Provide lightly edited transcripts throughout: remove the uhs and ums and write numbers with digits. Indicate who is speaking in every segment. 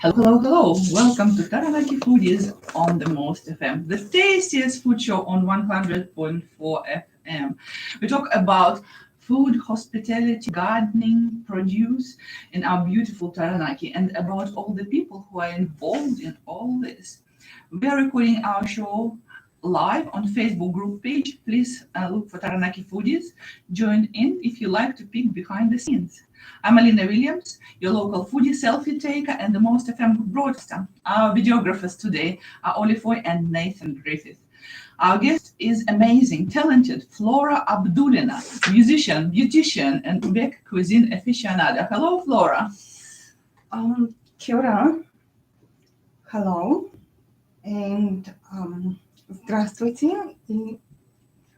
Speaker 1: Hello, hello. Welcome to Taranaki Foodies on the Most FM, the tastiest food show on 100.4 FM. We talk about food, hospitality, gardening, produce in our beautiful Taranaki and about all the people who are involved in all this. We are recording our show live on Facebook group page. Please look for Taranaki Foodies. Join in if you like to peek behind the scenes. I'm Alina Williams, your local foodie selfie taker and the Most FM broadcaster. Our videographers today are Oli Foy and Nathan Griffith. Our guest is amazing, talented Flora Abdulina, musician, beautician, and Uzbek cuisine aficionado. Hello, Flora.
Speaker 2: Kia ora. Hello. And здравствуйте. И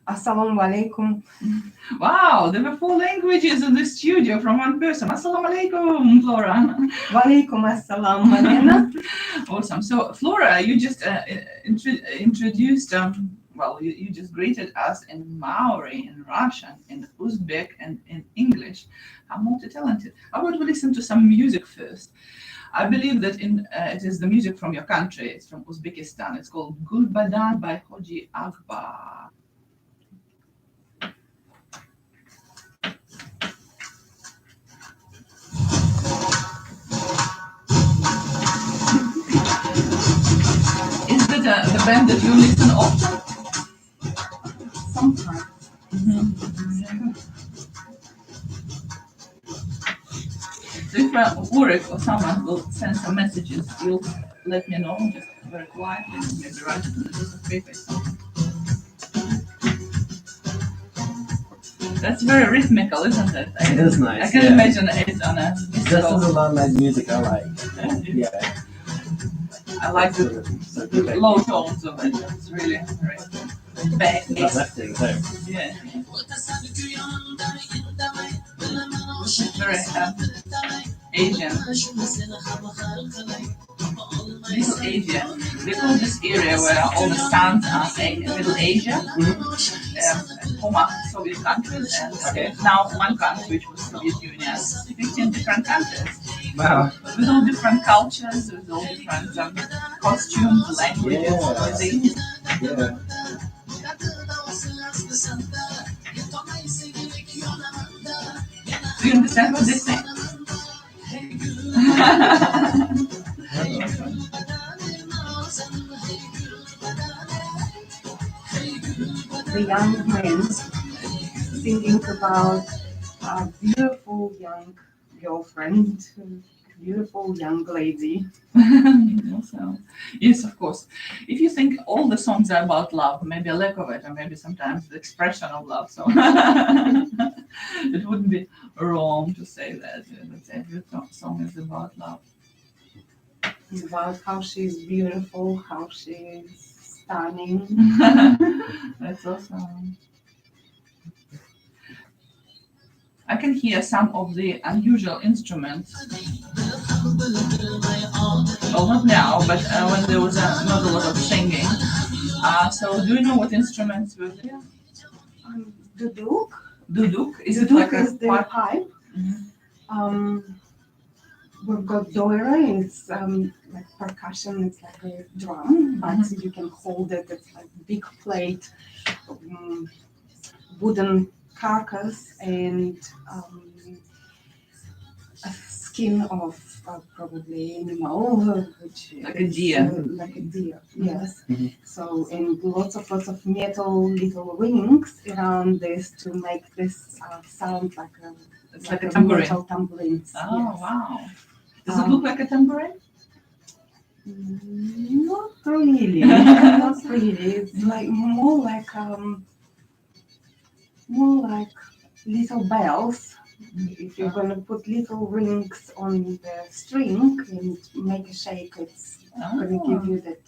Speaker 2: Assalamu alaikum.
Speaker 1: Wow, there were 4 languages in the studio from one person. Assalamu alaikum, Flora.
Speaker 2: Walaikum assalam, Malena.
Speaker 1: Awesome. So, Flora, you just introduced, you just greeted us in Maori, in Russian, in Uzbek, and in English. How multi-talented. I want to listen to some music first. I believe that it is the music from your country. It's from Uzbekistan. It's called Gulbadan by Hoji Akbar. Is that the band that you listen often?
Speaker 2: Sometimes.
Speaker 1: So if Ulrich or someone will send some messages, you'll let me know, just very quietly, maybe write it on a piece of paper. That's very rhythmical, isn't it?
Speaker 3: It is nice.
Speaker 1: I can imagine it on a
Speaker 3: This is a lot of music I like. Yeah.
Speaker 1: I like the low tones of it. It's really very bass.
Speaker 3: Uplifting too.
Speaker 1: Yeah. Very Asian. Little Asia. They call this area where all the sons are Middle Asia. Former Soviet countries, and now one country, which was Soviet Union, 15 different countries.
Speaker 3: Wow.
Speaker 1: With all different cultures, with all different costumes, languages, cuisine.
Speaker 3: Yeah.
Speaker 1: Do you understand what they say?
Speaker 2: The young men thinking about a beautiful young girlfriend, beautiful young lady.
Speaker 1: Also, yes, of course. If you think all the songs are about love, maybe a lack of it, or maybe sometimes the expression of love, so it wouldn't be wrong to say that every song is about love.
Speaker 2: About how she's beautiful, how she's stunning.
Speaker 1: That's awesome. I can hear some of the unusual instruments. Well, not now, but when there was not a lot of singing. So, do you know what instruments were there?
Speaker 2: Duduk.
Speaker 1: Duduk? Is it
Speaker 2: Duduk
Speaker 1: like
Speaker 2: is
Speaker 1: a
Speaker 2: the
Speaker 1: pipe?
Speaker 2: pipe.
Speaker 1: Mhm.
Speaker 2: We've got doira, it's like percussion, it's like a drum, but you can hold it, it's like big plate, wooden carcass, and a skin of probably animal, which
Speaker 1: Like a deer.
Speaker 2: Like a deer, yes. So, and lots of metal little rings around this to make this sound like a,
Speaker 1: It's like a tambourine.
Speaker 2: metal tambourine.
Speaker 1: Oh,
Speaker 2: Yes.
Speaker 1: wow. Does it look like a tambourine?
Speaker 2: Not really. Not really. It's like more like little bells. If you're gonna put little rings on the string and make a shake, it's gonna give you that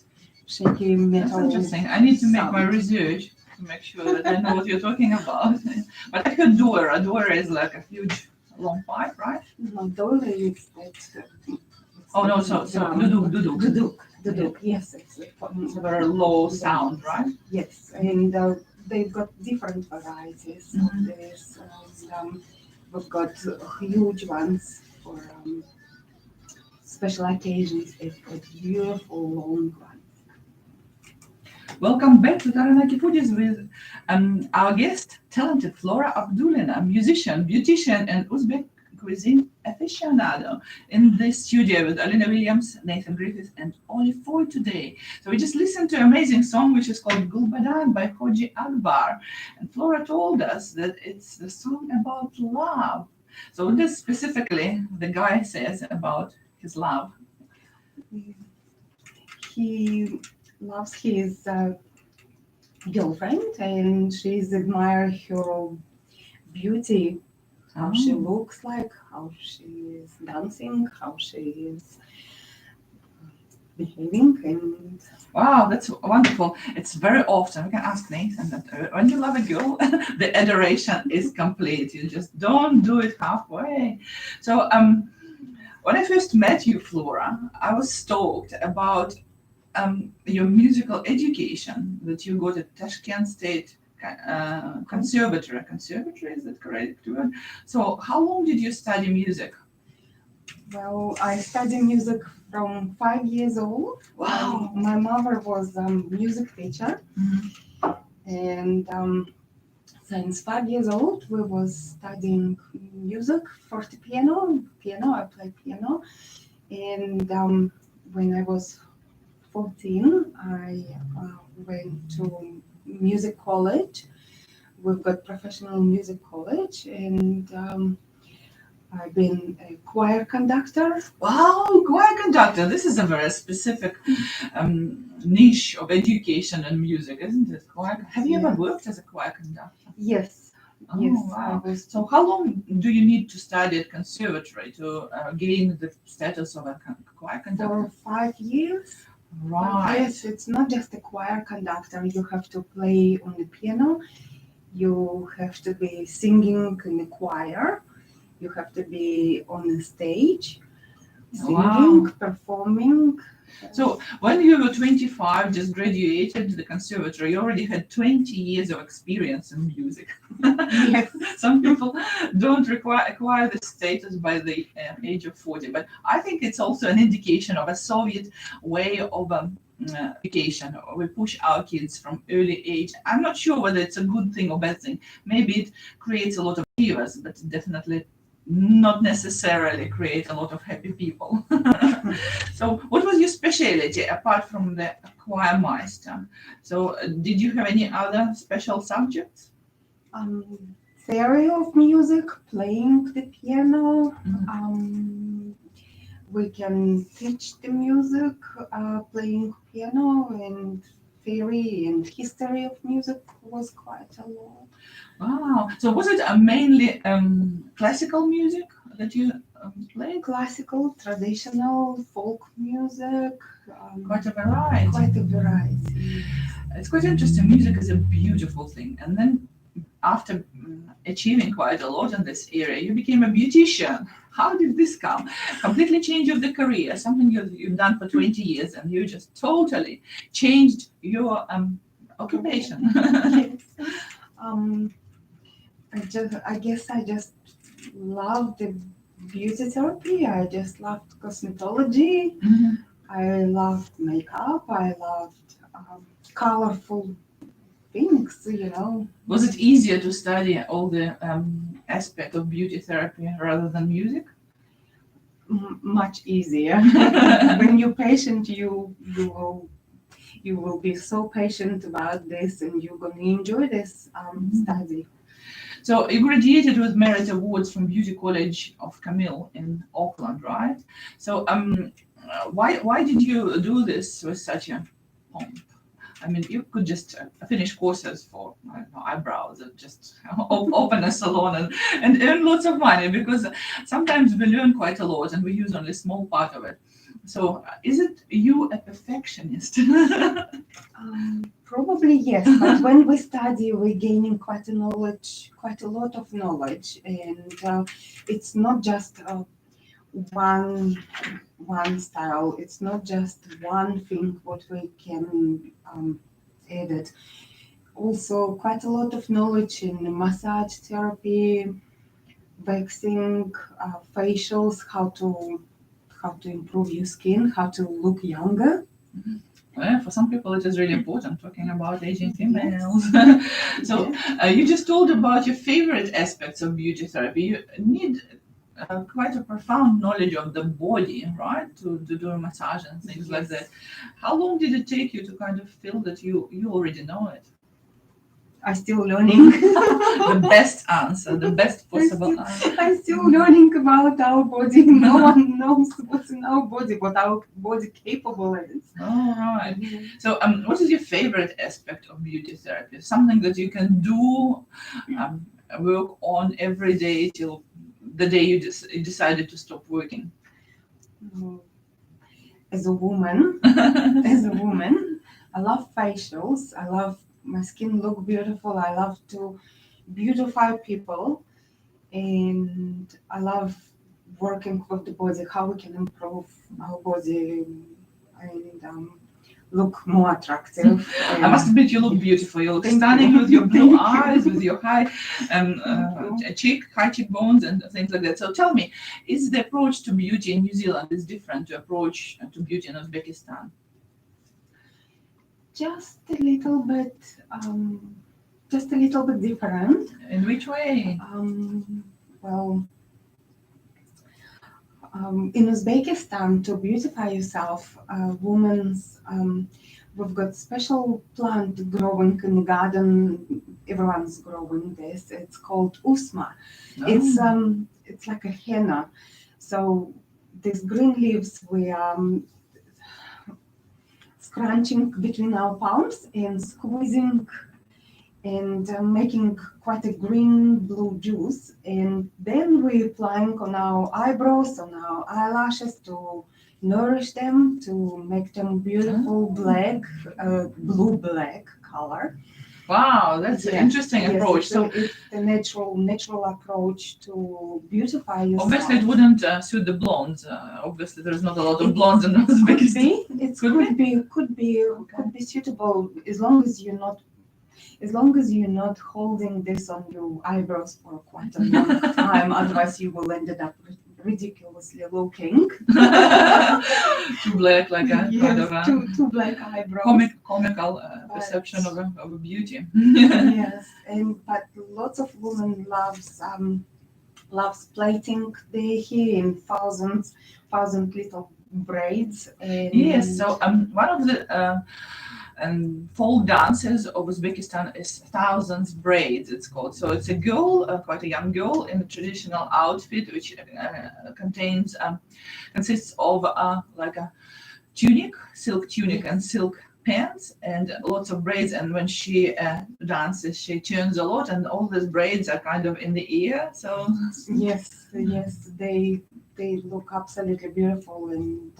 Speaker 2: shaky
Speaker 1: That's
Speaker 2: metal.
Speaker 1: interesting. I need to make my
Speaker 2: sound.
Speaker 1: research to make sure that I know what you're talking about. But I heard doira. Doira is like a huge long pipe, right?
Speaker 2: No, doira is that.
Speaker 1: Oh no, so duduk.
Speaker 2: Duduk. Yes, it's
Speaker 1: It's a very low sound, right?
Speaker 2: Yes, and they've got different varieties of this. We've got huge ones for special occasions, they've got beautiful long ones.
Speaker 1: Welcome back to Taranaki Foodies with our guest, talented Flora Abdulina, musician, beautician, and Uzbek cuisine aficionado in the studio with Alina Williams, Nathan Griffith, and Oli Foy today. So we just listened to an amazing song which is called Gulbadan by Hoji Akbar. And Flora told us that it's the song about love. So what does specifically the guy says about his love?
Speaker 2: He loves his girlfriend, and she's admire her beauty, how she looks like, how she is dancing, how she is behaving, and
Speaker 1: Wow, that's wonderful. It's very often, we can ask Nathan that when you love a girl, the adoration is complete. You just don't do it halfway. So when I first met you, Flora, I was stoked about your musical education that you got at Tashkent State Conservatory. Conservatory, is that correct word? So how long did you study music?
Speaker 2: well, I studied music from 5 years old.
Speaker 1: Wow.
Speaker 2: My mother was a music teacher, and since 5 years old, we was studying music, fortepiano, piano. I played piano, and when I was 14, I went to music college. We've got professional music college, and I've been a choir conductor.
Speaker 1: Wow, choir conductor. This is a very specific niche of education and music, isn't it? Choir. Have you ever worked as a choir conductor?
Speaker 2: Yes,
Speaker 1: Oh,
Speaker 2: yes,
Speaker 1: wow.
Speaker 2: I was.
Speaker 1: So how long do you need to study at conservatory to gain the status of a choir conductor?
Speaker 2: For 5 years.
Speaker 1: Right.
Speaker 2: Yes, it's not just a choir conductor. You have to play on the piano. You have to be singing in the choir. You have to be on the stage, singing,
Speaker 1: Wow.
Speaker 2: performing.
Speaker 1: So when you were 25, just graduated the conservatory, you already had 20 years of experience in music.
Speaker 2: Yes.
Speaker 1: Some people don't acquire the status by the age of 40, but I think it's also an indication of a Soviet way of education. We push our kids from early age. I'm not sure whether it's a good thing or bad thing. Maybe it creates a lot of viewers, but definitely not necessarily create a lot of happy people. So what was your specialty apart from the choir meister? So did you have any other special subjects?
Speaker 2: Theory of music, playing the piano.
Speaker 1: Mhm.
Speaker 2: We can teach the music, playing piano, and theory and history of music was quite a lot.
Speaker 1: Wow. So was it mainly classical music that you played?
Speaker 2: Classical, traditional, folk music.
Speaker 1: Quite a variety.
Speaker 2: Quite a variety.
Speaker 1: It's quite interesting. Music is a beautiful thing. And then after achieving quite a lot in this area, you became a beautician. How did this come? Completely change of the career, something you've done for 20 years, and you just totally changed your occupation.
Speaker 2: Yes. I guess I just loved the beauty therapy. I just loved cosmetology.
Speaker 1: Mhm.
Speaker 2: I loved makeup. I loved colorful things, you know.
Speaker 1: Was it easier to study all the aspect of beauty therapy rather than music?
Speaker 2: Much easier. When you're patient, you will be so patient about this, and you're going to enjoy this study.
Speaker 1: So you graduated with merit awards from Beauty College of Camille in Auckland, right? So why did you do this with such a pomp? I mean, you could just finish courses for I don't know, eyebrows and just open a salon and earn lots of money, because sometimes we learn quite a lot and we use only a small part of it. So is it you a perfectionist?
Speaker 2: Probably yes, but when we study, we're gaining quite a lot of knowledge, and it's not just one style. It's not just one thing what we can edit. Also, quite a lot of knowledge in massage therapy, waxing, facials, how to improve your skin, how to look younger.
Speaker 1: Well, for some people, it is really important talking about aging females. So,
Speaker 2: Yes.
Speaker 1: you just told about your favorite aspects of beauty therapy. You need quite a profound knowledge of the body, right, to do a massage and things like that. How long did it take you to kind of feel that you already know it?
Speaker 2: I'm still learning.
Speaker 1: The best answer, the best possible answer.
Speaker 2: I'm still learning about our body. No one knows what's in our body, what our body capable is.
Speaker 1: All right. So, what is your favorite aspect of beauty therapy? Something that you can do, work on every day till the day you decided to stop working.
Speaker 2: As a woman, I love facials. I love my skin look beautiful. I love to beautify people, and I love working with the body, how we can improve our body and look more attractive.
Speaker 1: I must admit, you look beautiful. You look
Speaker 2: Thank
Speaker 1: stunning
Speaker 2: you.
Speaker 1: with your blue
Speaker 2: Thank you.
Speaker 1: eyes, with your high high cheekbones and things like that. So tell me, is the approach to beauty in New Zealand is different to approach to beauty in Uzbekistan?
Speaker 2: Just a little bit, different.
Speaker 1: In which way?
Speaker 2: Well, in Uzbekistan, to beautify yourself, women's we've got special plant growing in the garden. Everyone's growing this. It's called usma. It's like a henna. So these green leaves we scrunching between our palms and squeezing and making quite a green blue juice, and then we're applying on our eyebrows, on our eyelashes to nourish them, to make them beautiful black, blue black color.
Speaker 1: Wow, that's an interesting approach. So
Speaker 2: it's the natural approach to beautify yourself.
Speaker 1: obviously it wouldn't suit the blondes. Obviously there's not a lot of blondes in Uzbekistan.
Speaker 2: Could be suitable as long as you're not holding this on your eyebrows for quite a long time. Otherwise, you will end up ridiculously looking.
Speaker 1: Too black, like a kind of a
Speaker 2: two black eyebrows.
Speaker 1: comical perception of a beauty.
Speaker 2: Yes, but lots of women loves plaiting their hair in thousand little braids. And
Speaker 1: Yes, so one of the folk dances of Uzbekistan is thousands braids. It's called. So it's a girl, quite a young girl, in a traditional outfit, which consists of like a tunic, silk tunic, and silk pants, and lots of braids. And when she dances, she turns a lot, and all these braids are kind of in the ear. So
Speaker 2: yes, they look absolutely beautiful, and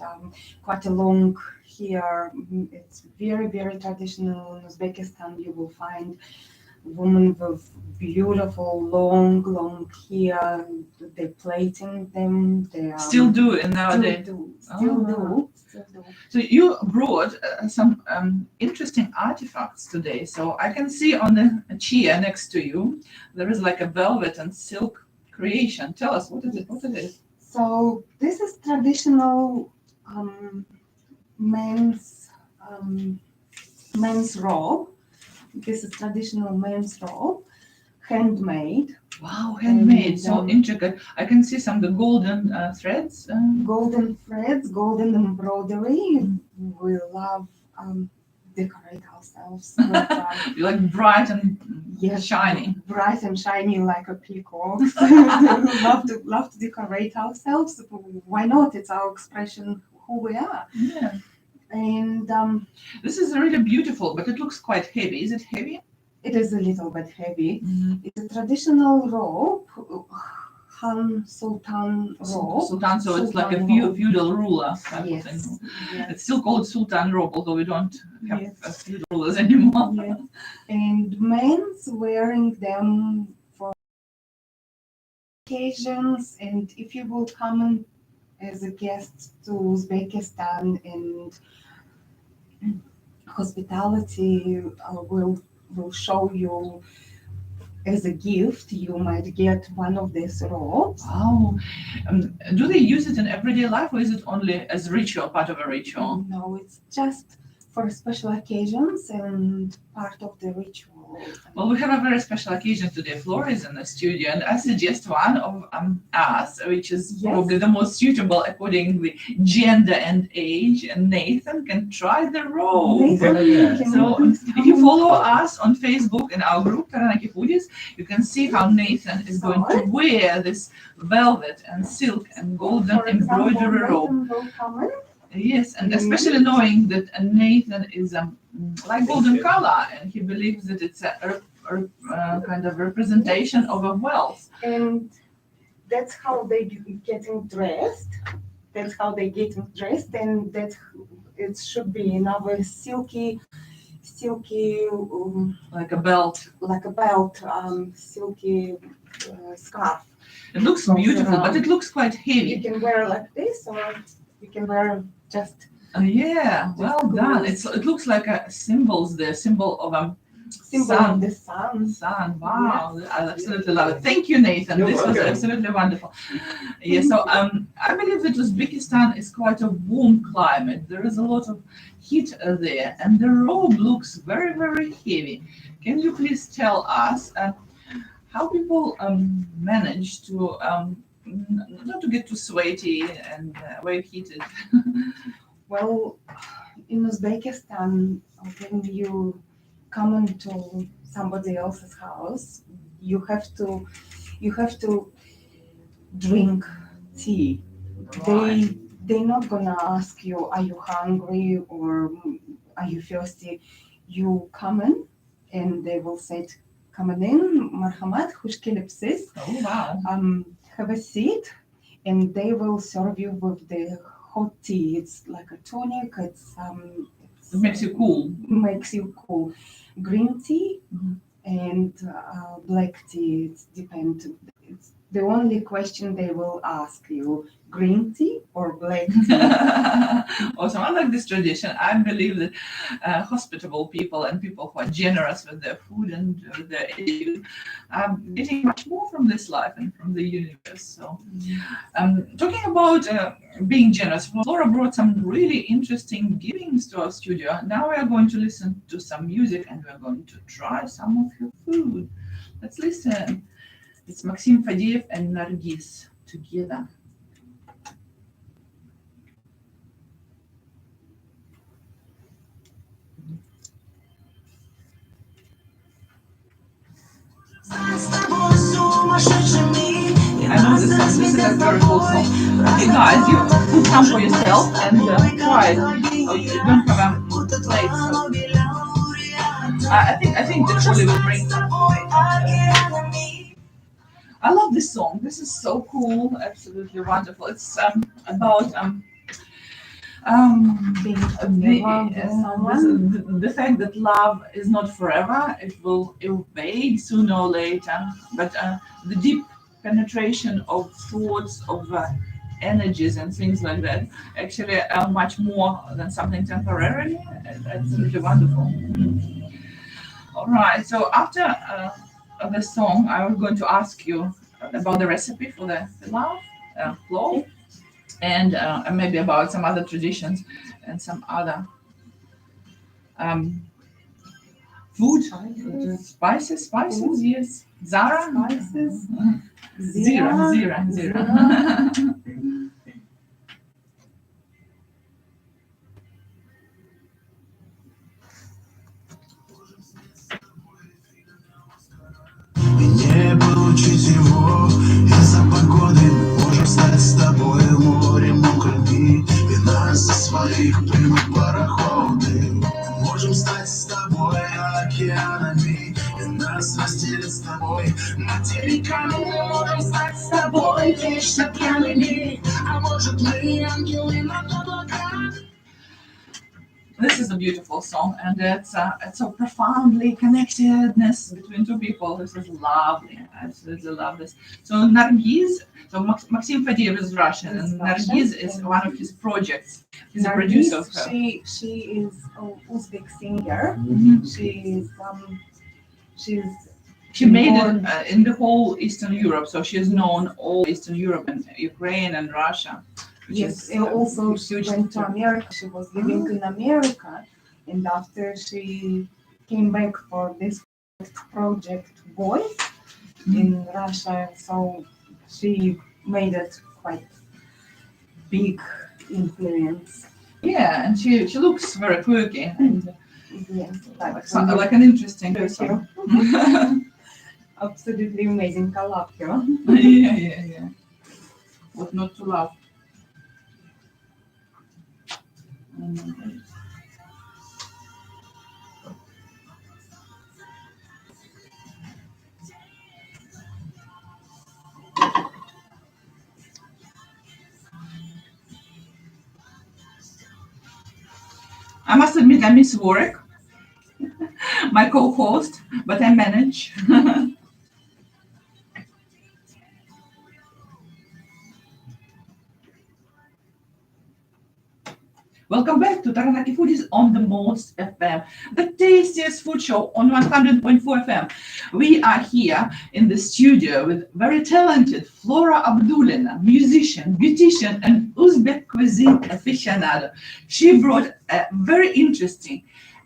Speaker 2: quite a long hair. It's very traditional in Uzbekistan. You will find women with beautiful long hair. They're plaiting them. They
Speaker 1: still do in nowadays.
Speaker 2: Still do.
Speaker 1: So you brought some interesting artifacts today. So I can see on the chair next to you there is like a velvet and silk creation. Tell us what is it? What it is?
Speaker 2: So this is traditional men's robe. This is traditional men's robe, handmade.
Speaker 1: Wow, handmade,
Speaker 2: And,
Speaker 1: so intricate. I can see some of the golden threads.
Speaker 2: Golden threads, golden embroidery. We love decorate ourselves with
Speaker 1: Like bright and
Speaker 2: yes,
Speaker 1: shiny.
Speaker 2: bright and shiny like a peacock. love to decorate ourselves. Why not? It's our expression who we are.
Speaker 1: Yeah.
Speaker 2: And
Speaker 1: This is really beautiful, but it looks quite heavy. Is it heavy?
Speaker 2: it is a little bit heavy.
Speaker 1: Mm-hmm.
Speaker 2: It's a traditional robe, Han Sultan robe.
Speaker 1: Sultan, so it's like a
Speaker 2: Sultan robe.
Speaker 1: feudal ruler type
Speaker 2: Yes.
Speaker 1: of thing.
Speaker 2: Yes.
Speaker 1: It's still called Sultan robe, although we don't have
Speaker 2: Yes.
Speaker 1: feudal rulers anymore.
Speaker 2: Yes. And men's wearing them for occasions, and if you will come in as a guest to Uzbekistan, and hospitality will show you as a gift, you might get one of these robes.
Speaker 1: Wow. Do they use it in everyday life, or is it only as ritual, part of a ritual?
Speaker 2: No, it's just for special occasions and part of the ritual.
Speaker 1: Well, we have a very special occasion today. Flora is in the studio, and I suggest one of us, which is
Speaker 2: Yes.
Speaker 1: probably the most suitable according to gender and age. And Nathan can try the robe.
Speaker 2: Nathan,
Speaker 3: Yeah.
Speaker 2: can
Speaker 1: So
Speaker 2: you please
Speaker 1: if you
Speaker 2: come?
Speaker 1: follow us on Facebook in our group, Taranaki Foodies, you can see how Nathan is going to wear this velvet and silk and golden
Speaker 2: For example,
Speaker 1: embroidery robe.
Speaker 2: Nathan will come in.
Speaker 1: Yes, and especially knowing that Nathan is like golden color, and he believes that it's a kind of representation of a wealth.
Speaker 2: And that's how they getting dressed. That's how they getting dressed, and that it should be in our silky,
Speaker 1: Like a belt.
Speaker 2: like a belt, silky scarf.
Speaker 1: It looks beautiful, but it looks quite
Speaker 2: You
Speaker 1: heavy.
Speaker 2: can wear like this, or you can wear just
Speaker 1: Yeah, well
Speaker 2: cool.
Speaker 1: done. It looks like a symbols, the symbol of a
Speaker 2: symbol
Speaker 1: sun.
Speaker 2: of the sun.
Speaker 1: Sun. Wow, I absolutely love it. Thank you, Nathan.
Speaker 3: You're
Speaker 1: This was
Speaker 3: welcome.
Speaker 1: absolutely wonderful. Yeah, so I believe that Uzbekistan is quite a warm climate. There is a lot of heat there, and the robe looks very, very heavy. Can you please tell us how people manage to not to get too sweaty and very heated?
Speaker 2: Well, in Uzbekistan, when you come into somebody else's house, you have to drink tea. They're not gonna ask you, are you hungry or are you thirsty? You come in and they will say, come in, marhamat, khush kelibsiz,
Speaker 1: Oh wow!
Speaker 2: have a seat, and they will serve you with the hot tea. It's like a tonic.
Speaker 1: It makes you cool.
Speaker 2: makes you cool. Green tea
Speaker 1: Mhm.
Speaker 2: and black tea. It depends. It's the only question they will ask you: green tea or black tea.
Speaker 1: Awesome. I like this tradition. I believe that hospitable people and people who are generous with their food and with their attitude are getting much more from this life and from the universe. So, talking about being generous, Flora brought some really interesting givings to our studio. Now we are going to listen to some music and we are going to try some of your food. Let's listen. It's Maxim Fadiev and Nargis together. I know this song. This is a very cool song. Hey guys, you put some for yourself and try it. Oh, you don't have a plate, so I think that Oli will bring some. I love this song. This is so cool. Absolutely wonderful. It's about
Speaker 2: Being
Speaker 1: the,
Speaker 2: in love with someone.
Speaker 1: the fact that love is not forever. It will evade sooner or later. But the deep penetration of thoughts, of energies and things like that actually are much more than something temporary. Absolutely wonderful. All right. So after the song, I was going to ask you about the recipe for the pilau, plov, and maybe about some other traditions and some other food, spices, yes. Zara?
Speaker 2: Spices.
Speaker 1: Zira.
Speaker 4: И не получить его из-за погоды. Можем стать с тобой морем мокрыми и нас за своих примут пароходы. Можем стать с тобой океанами и нас разделит с тобой материками. Мы можем стать с тобой вечно пьяными, а может мы ангелы над облаками.
Speaker 1: This is a beautiful song, and it's a profoundly connectedness between two people. This is lovely. I absolutely love this. So Nargiz, so Maxim Fadiev is Russian, and Nargiz is one of his projects. He's a producer of her.
Speaker 2: She is an Uzbek singer.
Speaker 1: Mhm.
Speaker 2: She's
Speaker 1: She made
Speaker 2: born-
Speaker 1: it in the whole Eastern Europe, so she has known all Eastern Europe and Ukraine and Russia. Which
Speaker 2: Yes,
Speaker 1: is,
Speaker 2: and also she
Speaker 1: huge
Speaker 2: went to America. She was living in America, and after she came back for this project Voice in Russia, so she made it quite big influence.
Speaker 1: Yeah, and she looks very quirky and
Speaker 2: Yes,
Speaker 1: like an interesting person.
Speaker 2: absolutely amazing. I love her.
Speaker 1: Yeah. What not to love? Oh my God. I must admit I miss Warwick, my co-host, but I manage. Welcome back to Taranaki Foodies on the Most FM, the tastiest food show on 100.4 FM. We are here in the studio with very talented Flora Abdulina, musician, beautician, and Uzbek cuisine aficionado. She brought a very interesting,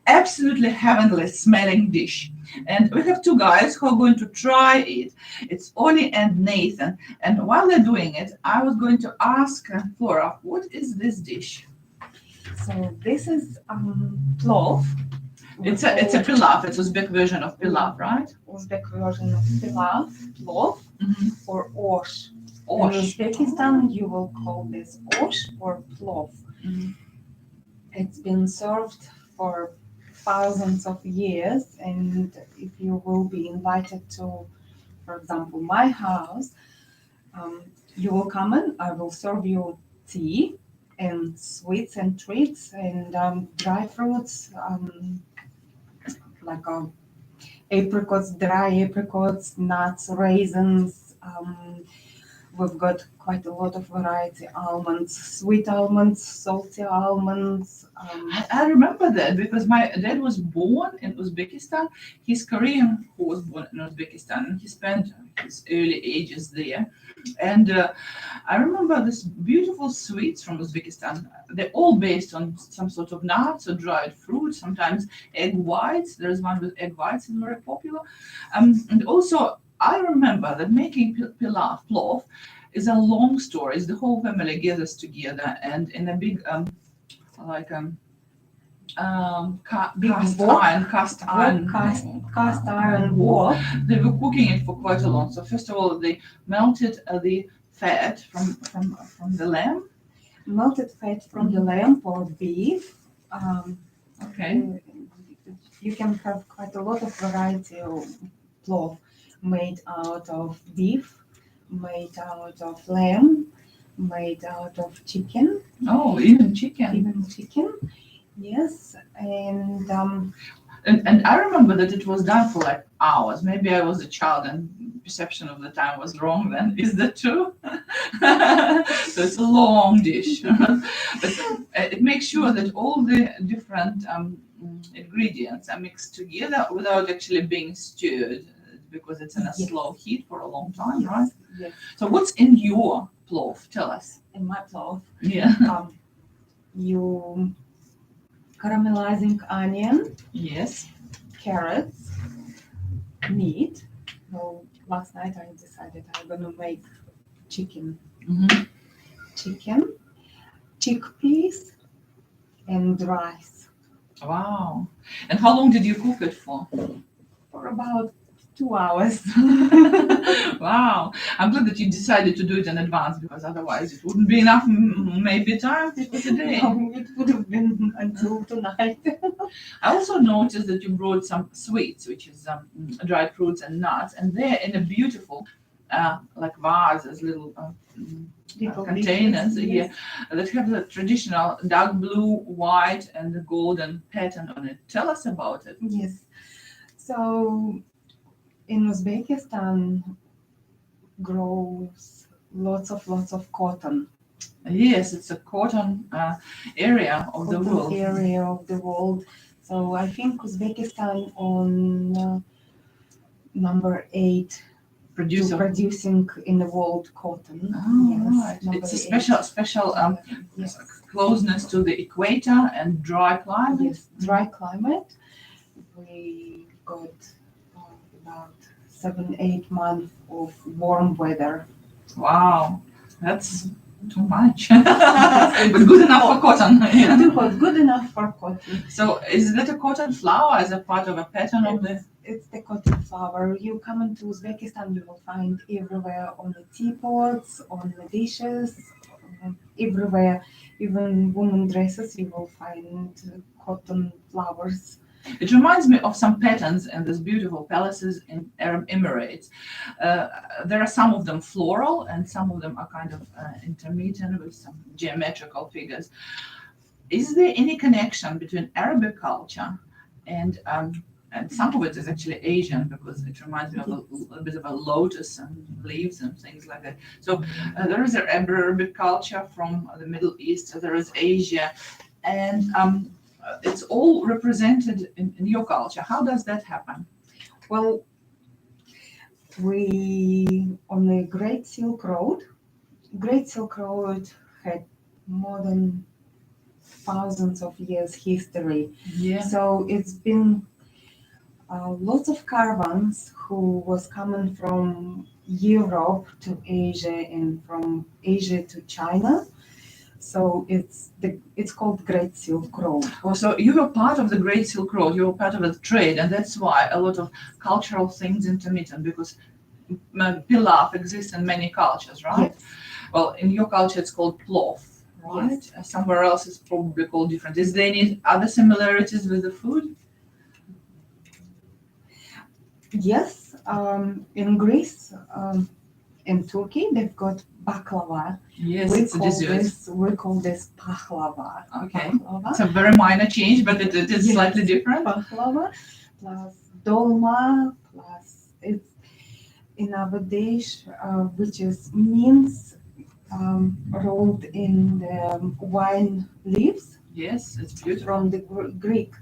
Speaker 1: absolutely heavenly smelling dish. And we have two guys who are going to try it. It's Oli and Nathan. And while they're doing it, I was going to ask Flora, what is this dish?
Speaker 2: So this is plov.
Speaker 1: It's a pilaf. It's Uzbek version of pilaf, right?
Speaker 2: Uzbek version of plov, or osh. In
Speaker 1: Osh.
Speaker 2: Uzbekistan, you will call this osh or plov.
Speaker 1: Mhm.
Speaker 2: It's been served for thousands of years, and if you will be invited to, for example, my house, you will come in. I will serve you tea and sweets and treats and dry fruits, like apricots, dry apricots, nuts, raisins. We've got quite a lot of variety: almonds, sweet almonds, salty almonds.
Speaker 1: I remember that because my dad was born in Uzbekistan. He's Korean who was born in Uzbekistan, and he spent his early ages there. And I remember this beautiful sweets from Uzbekistan. They're all based on some sort of nuts or dried fruit, sometimes egg whites. There's one with egg whites is very popular. And also, I remember that making pilaf, plov, is a long story. It's the whole family gathers together and in a big, like
Speaker 2: Big
Speaker 1: cast
Speaker 2: wok.
Speaker 1: iron, cast iron,
Speaker 2: Cast iron wok.
Speaker 1: They were cooking it for quite a long. So first of all, they melted the fat from the lamb.
Speaker 2: Melted fat from the lamb or beef.
Speaker 1: Okay.
Speaker 2: You can have quite a lot of variety of plov made out of beef, made out of lamb, made out of chicken,
Speaker 1: Oh, even chicken.
Speaker 2: even chicken. Yes, and
Speaker 1: And I remember that it was done for like hours. Maybe I was a child and perception of the time was wrong then. Is that true? So it's a long dish. But it makes sure that all the different ingredients are mixed together without actually being stirred because it's in a
Speaker 2: Yes.
Speaker 1: slow heat for a long time, right?
Speaker 2: yes,
Speaker 1: So what's in your plov? Tell us.
Speaker 2: in my plov,
Speaker 1: Yeah.
Speaker 2: you caramelizing onion,
Speaker 1: Yes.
Speaker 2: carrots, meat. So last night I decided I'm gonna make chicken,
Speaker 1: Mhm.
Speaker 2: chickpeas, and rice
Speaker 1: Wow. And how long did you cook it for?
Speaker 2: for about 2 hours.
Speaker 1: Wow. I'm glad that you decided to do it in advance because otherwise it wouldn't be enough maybe time for today.
Speaker 2: No, it would have been until tonight.
Speaker 1: I also noticed that you brought some sweets, which is dried fruits and nuts, and they're in a beautiful like vases, little
Speaker 2: Little
Speaker 1: containers
Speaker 2: dishes,
Speaker 1: here that have the traditional dark blue, white, and the golden pattern on it. Tell us about it.
Speaker 2: Yes. So in Uzbekistan grows lots of cotton.
Speaker 1: Yes, it's a cotton area of the
Speaker 2: Cotton
Speaker 1: world.
Speaker 2: area of the world. So I think Uzbekistan on number 8
Speaker 1: Producer.
Speaker 2: producing in the world cotton.
Speaker 1: Oh, right.
Speaker 2: number
Speaker 1: It's a
Speaker 2: 8.
Speaker 1: special
Speaker 2: Yes.
Speaker 1: closeness to the equator and dry climate.
Speaker 2: Yes, dry climate. We got about 7-8 months of warm weather.
Speaker 1: Wow, that's too much. But good enough for cotton. Yeah.
Speaker 2: Too hot, good enough for cotton.
Speaker 1: So is that a cotton flower as a part of a pattern of the?
Speaker 2: It's the cotton flower. You come into Uzbekistan, you will find everywhere on the teapots, on the dishes, everywhere. Even women dresses, you will find cotton flowers.
Speaker 1: It reminds me of some patterns in these beautiful palaces in Arab Emirates. There are some of them floral and some of them are kind of intermittent with some geometrical figures. Is there any connection between Arabic culture and some of it is actually Asian because it reminds me of a little bit of a lotus and leaves and things like that. So there is an Arabic culture from the Middle East, there is Asia, and it's all represented in your culture. How does that happen?
Speaker 2: Well, we on the Great Silk Road had more than thousands of years history.
Speaker 1: Yeah.
Speaker 2: So it's been lots of caravans who was coming from Europe to Asia and from Asia to China. So it's called Great Silk Road.
Speaker 1: Oh, so you were part of the Great Silk Road, you were part of the trade, and that's why a lot of cultural things intermittent because pilaf exists in many cultures, right?
Speaker 2: Yes.
Speaker 1: Well, in your culture it's called plof, right?
Speaker 2: Yes.
Speaker 1: Somewhere else it's probably called different. Is there any other similarities with the food?
Speaker 2: Yes, in Greece, in Turkey, they've got baklava.
Speaker 1: Yes, it's a dessert.
Speaker 2: We call this pahlava.
Speaker 1: Okay.
Speaker 2: Pahlava.
Speaker 1: It's a very minor change, but it is
Speaker 2: Yes.
Speaker 1: slightly different.
Speaker 2: Pahlava plus dolma plus it's in our dish, which is mince rolled in the wine leaves
Speaker 1: Yes, it's beautiful.
Speaker 2: from the Greek.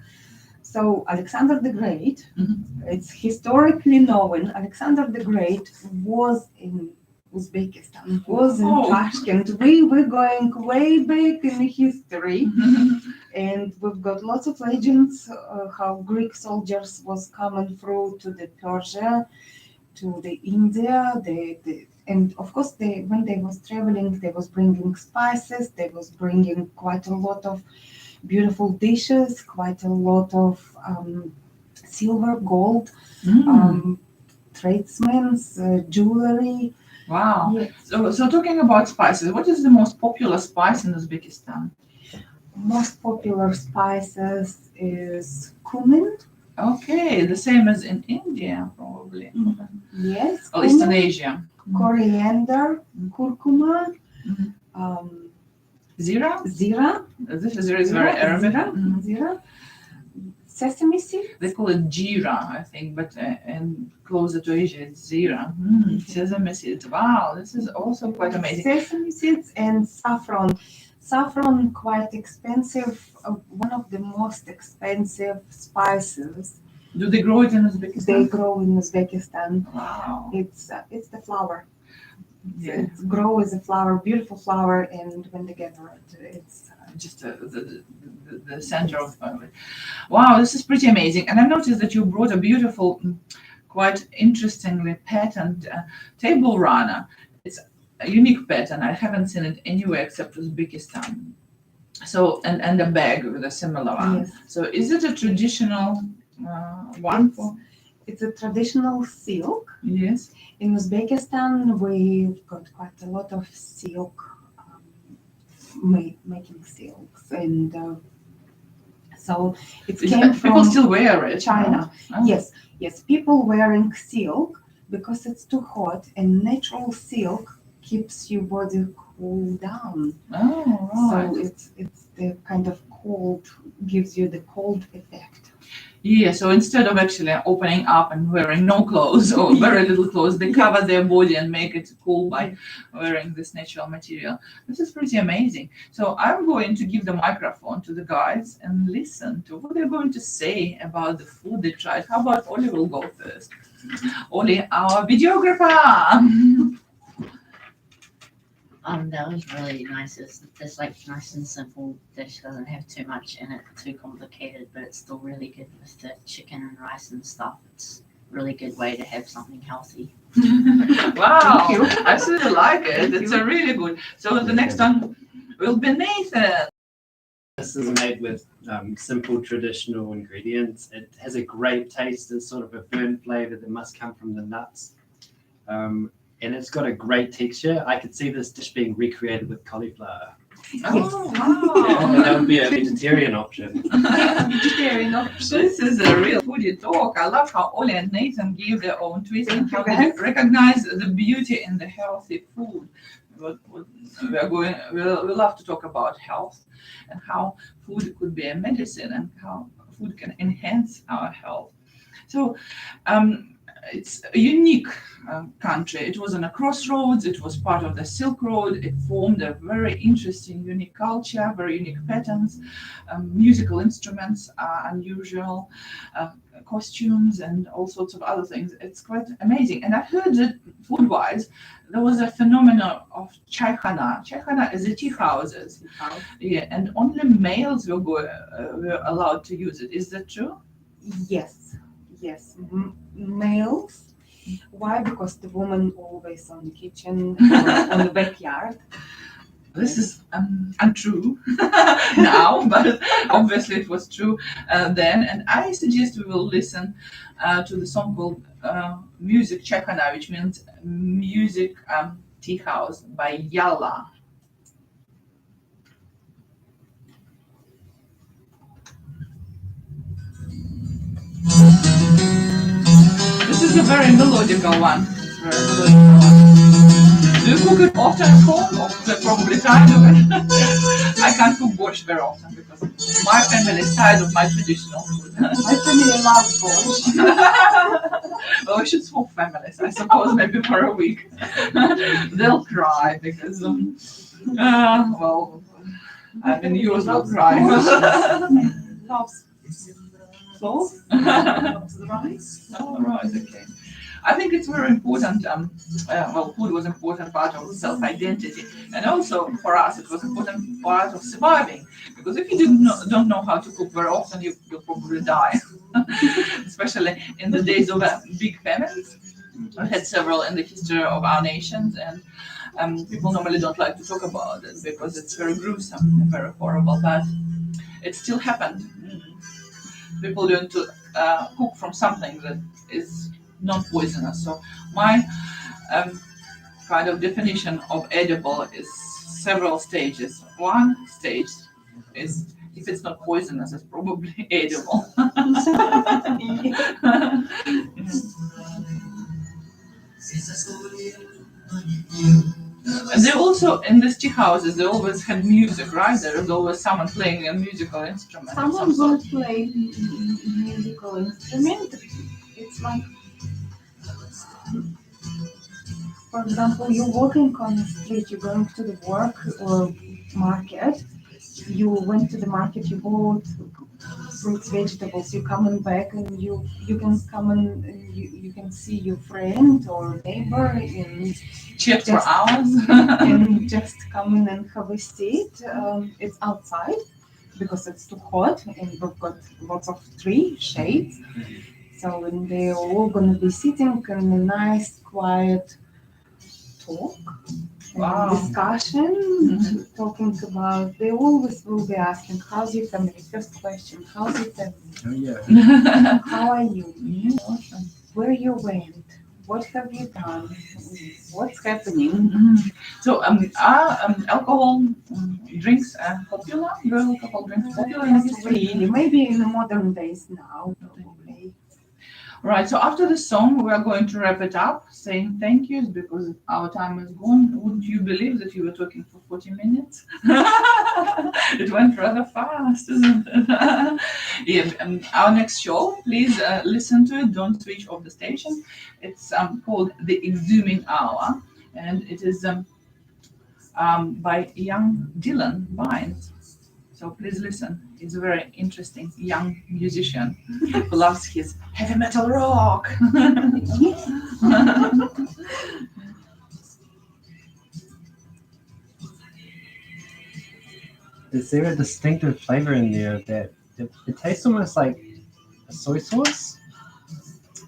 Speaker 2: So Alexander the Great,
Speaker 1: Mhm.
Speaker 2: it's historically known, Alexander the Great was in Uzbekistan, was in
Speaker 1: Oh.
Speaker 2: Tashkent. We were going way back in history, and we've got lots of legends how Greek soldiers was coming through to the Persia, to the India. And of course, when they was traveling, they was bringing spices. They was bringing quite a lot of beautiful dishes, quite a lot of silver, gold, tradesmen's jewelry.
Speaker 1: Wow.
Speaker 2: Yes.
Speaker 1: So talking about spices, what is the most popular spice in Uzbekistan?
Speaker 2: Most popular spices is cumin.
Speaker 1: Okay, the same as in India, probably.
Speaker 2: Yes.
Speaker 1: Or Eastern
Speaker 2: cumin,
Speaker 1: Asia.
Speaker 2: coriander, curcuma,
Speaker 1: Mhm.
Speaker 2: um,
Speaker 1: Zira?
Speaker 2: zira.
Speaker 1: This is very Arabic. Mhm.
Speaker 2: Zira. Sesame seed.
Speaker 1: They call it jira, I think, but and closer to Asia, it's zira. Sesame seeds. Wow, this is also quite amazing.
Speaker 2: Sesame seeds and saffron. Saffron quite expensive. One of the most expensive spices.
Speaker 1: Do they grow it in
Speaker 2: They
Speaker 1: Uzbekistan?
Speaker 2: grow in Uzbekistan.
Speaker 1: Wow.
Speaker 2: It's the flower.
Speaker 1: Yeah.
Speaker 2: It's grow as a flower, beautiful flower, and when they gather it, it's
Speaker 1: Just the center of it. Wow, this is pretty amazing. And I noticed that you brought a beautiful, quite interestingly patterned table runner. It's a unique pattern. I haven't seen it anywhere except Uzbekistan. So, and a bag with a similar one.
Speaker 2: Yes.
Speaker 1: So is it a traditional one?
Speaker 2: It's a traditional silk.
Speaker 1: Yes.
Speaker 2: In Uzbekistan, we've got quite a lot of silk, making silks, and so it came
Speaker 1: People
Speaker 2: from
Speaker 1: still wear it.
Speaker 2: China.
Speaker 1: Oh.
Speaker 2: Yes, people wearing silk because it's too hot, and natural silk keeps your body cool down.
Speaker 1: Oh, right.
Speaker 2: So it's the kind of cold, gives you the cold effect.
Speaker 1: Yeah, so instead of actually opening up and wearing no clothes or very little clothes, they cover their body and make it cool by wearing this natural material. This is pretty amazing. So I'm going to give the microphone to the guys and listen to what they're going to say about the food they tried. How about Oli will go first? Oli, our videographer.
Speaker 5: That was really nice. It's like nice and simple dish. Doesn't have too much in it, too complicated, but it's still really good with the chicken and rice and stuff. It's a really good way to have something healthy.
Speaker 1: Wow, I really like it. It's a really good. So the next one will be Nathan.
Speaker 3: This is made with simple traditional ingredients. It has a great taste. It's sort of a burnt flavor that must come from the nuts. And it's got a great texture. I could see this dish being recreated with cauliflower.
Speaker 1: Oh,
Speaker 3: Yeah,
Speaker 1: wow.
Speaker 3: that would be a vegetarian option.
Speaker 2: Vegetarian option.
Speaker 1: This is a real foodie talk. I love how Oli and Nathan give their own twist and how they
Speaker 2: Thank you,
Speaker 1: recognize the beauty in the healthy food. We love to talk about health and how food could be a medicine and how food can enhance our health. So it's a unique country. It was on a crossroads. It was part of the Silk Road. It formed a very interesting, unique culture, very unique patterns. Musical instruments are unusual, costumes, and all sorts of other things. It's quite amazing. And I heard that food-wise, there was a phenomenon of chaikhana. Chaikhana is the tea houses. Yeah, and only males were allowed to use it. Is that true?
Speaker 2: Yes, yes. Males. Why? Because the woman always on the kitchen or on the backyard.
Speaker 1: This is untrue now, but obviously it was true then. And I suggest we will listen to the song called Music Chekana, which means music tea house by Yalla. This is a very melodical one. Very melodical one. Do you cook it often at home? Or probably tired of it? I can't cook borscht very often because my family is tired of my traditional food.
Speaker 2: My family loves borscht.
Speaker 1: Well, we should swap families, I suppose, maybe for a week. They'll cry because, well, I mean, yours will cry.
Speaker 2: Loves salt. Loves rice.
Speaker 1: Oh, right, okay. I think it's very important. Well, food was an important part of self-identity, and also for us, it was an important part of surviving. Because if you don't know how to cook very often, you'll probably die. Especially in the days of big famines. We had several in the history of our nations, and people normally don't like to talk about it because it's very gruesome and very horrible. But it still happened. People learn to cook from something that is non-poisonous. So my kind of definition of edible is several stages. One stage is if it's not poisonous, it's probably edible. And they also, in these tea houses, they always had music, right? There is always someone playing a musical instrument.
Speaker 2: Someone will play musical instrument. It's like, for example, you're walking on the street, you're going to the work or market. You went to the market, you bought fruits, vegetables. You're coming back, and you can come and you can see your friend or neighbor and
Speaker 1: Chat for hours.
Speaker 2: and just come in and have a seat. It's outside because it's too hot, and we've got lots of tree shades. So and they're all going to be sitting in a nice, quiet talk,
Speaker 1: Wow.
Speaker 2: discussion, talking about. They always will be asking, "How's your family?" First question, "How's your family?
Speaker 3: Oh, yeah.
Speaker 2: How are you?
Speaker 1: Awesome.
Speaker 2: Where you went? What have you done? What's happening?"
Speaker 1: So, are alcohol drinks popular? Were alcohol drinks popular in
Speaker 2: Not
Speaker 1: history?
Speaker 2: really. Maybe in the modern days now, probably.
Speaker 1: Right, so after the song, we are going to wrap it up, saying thank yous because our time is gone. Wouldn't you believe that you were talking for 40 minutes? It went rather fast, isn't it? Yeah, our next show, please listen to it. Don't switch off the station. It's called The Exhuming Hour, and it is by young Dylan Bynes. So please listen. He's a very interesting young musician who loves his heavy metal rock.
Speaker 3: Is there a distinctive flavor in there that it tastes almost like a soy sauce?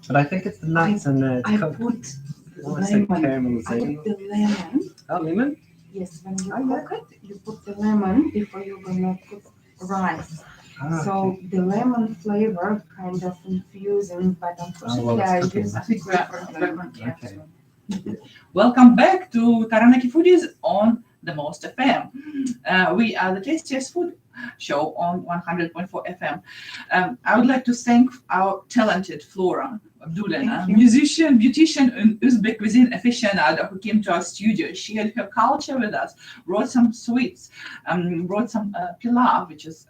Speaker 3: But I think it's the nuts and the
Speaker 2: I
Speaker 3: cooked,
Speaker 2: put
Speaker 3: almost like
Speaker 2: lemon. I
Speaker 3: caramelization.
Speaker 2: put the lemon.
Speaker 3: Oh, lemon?
Speaker 2: Yes, when you cook it, you put the lemon before you're gonna put rice.
Speaker 3: Ah,
Speaker 2: So the lemon flavor kind of infusing, but unfortunately I
Speaker 3: it's
Speaker 2: use
Speaker 1: I think we are
Speaker 2: lemon.
Speaker 1: yeah,
Speaker 3: Okay.
Speaker 1: so. Welcome back to Taranaki Foodies on the Most FM. We are the tastiest food show on 100.4 FM. I would like to thank our talented Flora Abdulina,
Speaker 2: Thank you.
Speaker 1: musician, beautician, and Uzbek cuisine aficionado who came to our studio. She shared her culture with us, brought some sweets, brought some pilav, which is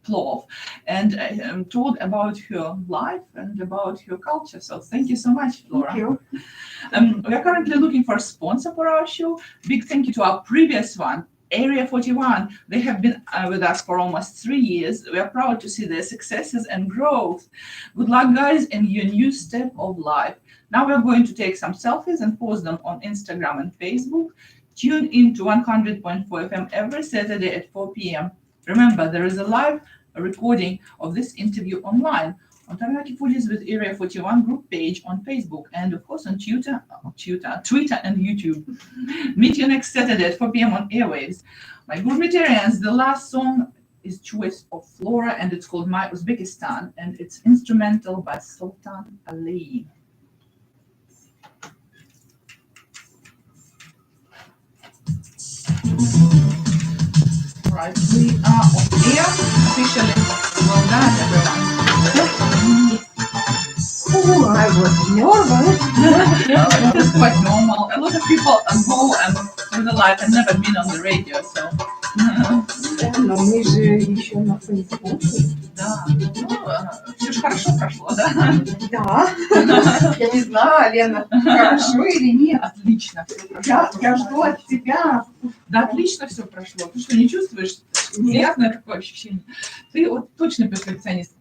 Speaker 1: plov, and told about her life and about her culture. So thank you so much, Flora.
Speaker 2: Thank you.
Speaker 1: We are currently looking for a sponsor for our show. Big thank you to our previous one, Area 41. They have been with us for almost 3 years. We are proud to see their successes and growth. Good luck, guys, in your new step of life. Now we're going to take some selfies and post them on Instagram and Facebook. Tune in to 100.4 FM every Saturday at 4 p.m. Remember, there is a live recording of this interview online on Taranaki Foodies with Area 41 group page on Facebook, and of course on Twitter and YouTube. Meet you next Saturday at 4 p.m. on Airwaves. My gourmetarians, the last song is Choice of Flora, and it's called My Uzbekistan, and it's instrumental by Sultan Ali. Right, we are on air officially. Well done, everyone.
Speaker 2: Oh, I was nervous.
Speaker 1: It's quite normal. A lot of people go and through the life and never been on the radio, so.
Speaker 2: Но мы же еще на Фейсбуке.
Speaker 1: Да, ну, все же хорошо прошло, да?
Speaker 2: Да. Я не знаю, Лена, хорошо или нет.
Speaker 1: Отлично все прошло.
Speaker 2: Я жду от тебя.
Speaker 1: Да, отлично все прошло. Ты что, не чувствуешь? Приятное такое ощущение. Ты вот точно перфекционист.